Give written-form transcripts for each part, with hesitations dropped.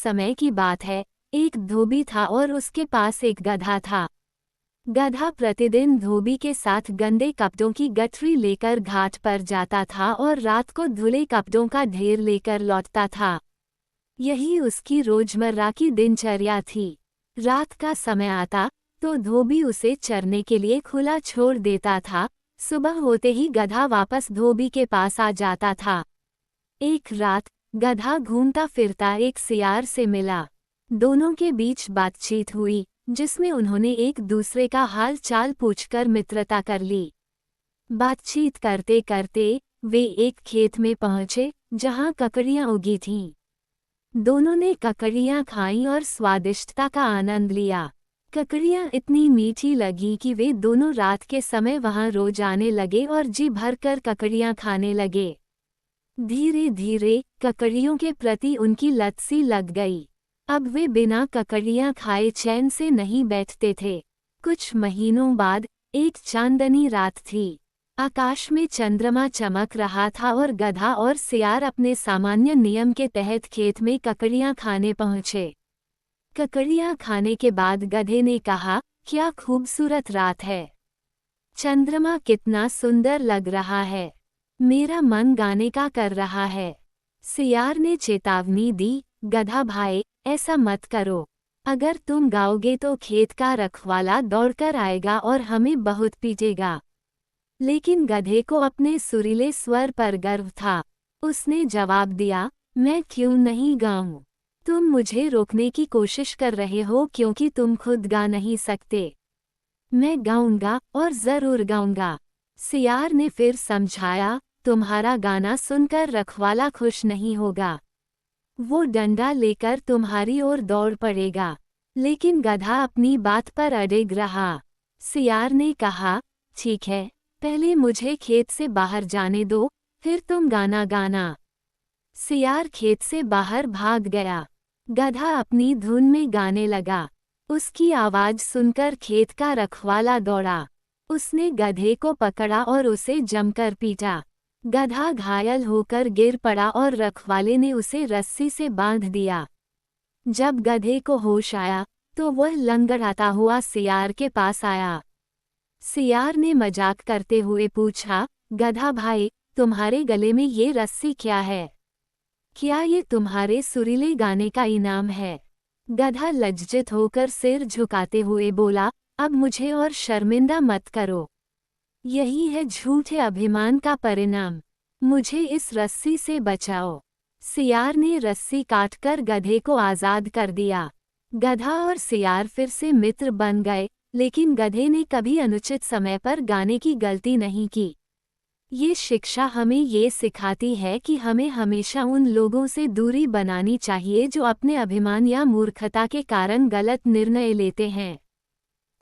समय की बात है, एक धोबी था और उसके पास एक गधा था। गधा प्रतिदिन धोबी के साथ गंदे कपड़ों की गठरी लेकर घाट पर जाता था और रात को धुले कपड़ों का ढेर लेकर लौटता था। यही उसकी रोजमर्रा की दिनचर्या थी। रात का समय आता तो धोबी उसे चरने के लिए खुला छोड़ देता था। सुबह होते ही गधा वापस धोबी के पास आ जाता था। एक रात गधा घूमता फिरता एक सियार से मिला। दोनों के बीच बातचीत हुई, जिसमें उन्होंने एक दूसरे का हाल चाल पूछकर मित्रता कर ली। बातचीत करते करते वे एक खेत में पहुंचे जहां ककड़ियां उगी थीं। दोनों ने ककड़ियां खाईं और स्वादिष्टता का आनंद लिया। ककड़ियां इतनी मीठी लगी कि वे दोनों रात के समय वहां रोज आने लगे और जी भरकर ककड़ियां खाने लगे। धीरे धीरे ककड़ियों के प्रति उनकी लत सी लग गई। अब वे बिना ककड़ियां खाए चैन से नहीं बैठते थे। कुछ महीनों बाद एक चांदनी रात थी। आकाश में चंद्रमा चमक रहा था और गधा और सियार अपने सामान्य नियम के तहत खेत में ककड़ियां खाने पहुंचे। ककड़ियां खाने के बाद गधे ने कहा, क्या खूबसूरत रात है। चंद्रमा कितना सुंदर लग रहा है। मेरा मन गाने का कर रहा है। सियार ने चेतावनी दी, गधा भाई, ऐसा मत करो। अगर तुम गाओगे तो खेत का रखवाला दौड़कर आएगा और हमें बहुत पीटेगा। लेकिन गधे को अपने सुरीले स्वर पर गर्व था। उसने जवाब दिया, मैं क्यों नहीं गाऊं? तुम मुझे रोकने की कोशिश कर रहे हो क्योंकि तुम खुद गा नहीं सकते। मैं गाऊंगा और जरूर गाऊंगा। सियार ने फिर समझाया, तुम्हारा गाना सुनकर रखवाला खुश नहीं होगा। वो डंडा लेकर तुम्हारी ओर दौड़ पड़ेगा। लेकिन गधा अपनी बात पर अड़िग रहा। सियार ने कहा, ठीक है, पहले मुझे खेत से बाहर जाने दो, फिर तुम गाना गाना। सियार खेत से बाहर भाग गया। गधा अपनी धुन में गाने लगा। उसकी आवाज सुनकर खेत का रखवाला दौड़ा। उसने गधे को पकड़ा और उसे जमकर पीटा। गधा घायल होकर गिर पड़ा और रखवाले ने उसे रस्सी से बांध दिया। जब गधे को होश आया तो वह लंगड़ाता हुआ सियार के पास आया। सियार ने मजाक करते हुए पूछा, गधा भाई, तुम्हारे गले में ये रस्सी क्या है? क्या ये तुम्हारे सुरीले गाने का इनाम है? गधा लज्जित होकर सिर झुकाते हुए बोला, अब मुझे और शर्मिंदा मत करो। यही है झूठे अभिमान का परिणाम। मुझे इस रस्सी से बचाओ। सियार ने रस्सी काटकर गधे को आज़ाद कर दिया। गधा और सियार फिर से मित्र बन गए, लेकिन गधे ने कभी अनुचित समय पर गाने की गलती नहीं की। ये शिक्षा हमें ये सिखाती है कि हमें हमेशा उन लोगों से दूरी बनानी चाहिए जो अपने अभिमान या मूर्खता के कारण गलत निर्णय लेते हैं।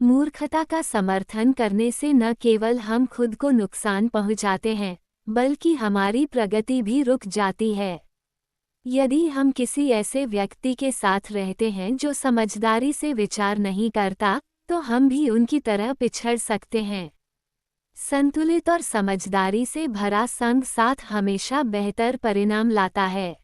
मूर्खता का समर्थन करने से न केवल हम खुद को नुकसान पहुंचाते हैं, बल्कि हमारी प्रगति भी रुक जाती है। यदि हम किसी ऐसे व्यक्ति के साथ रहते हैं जो समझदारी से विचार नहीं करता, तो हम भी उनकी तरह पिछड़ सकते हैं। संतुलित और समझदारी से भरा संग साथ हमेशा बेहतर परिणाम लाता है।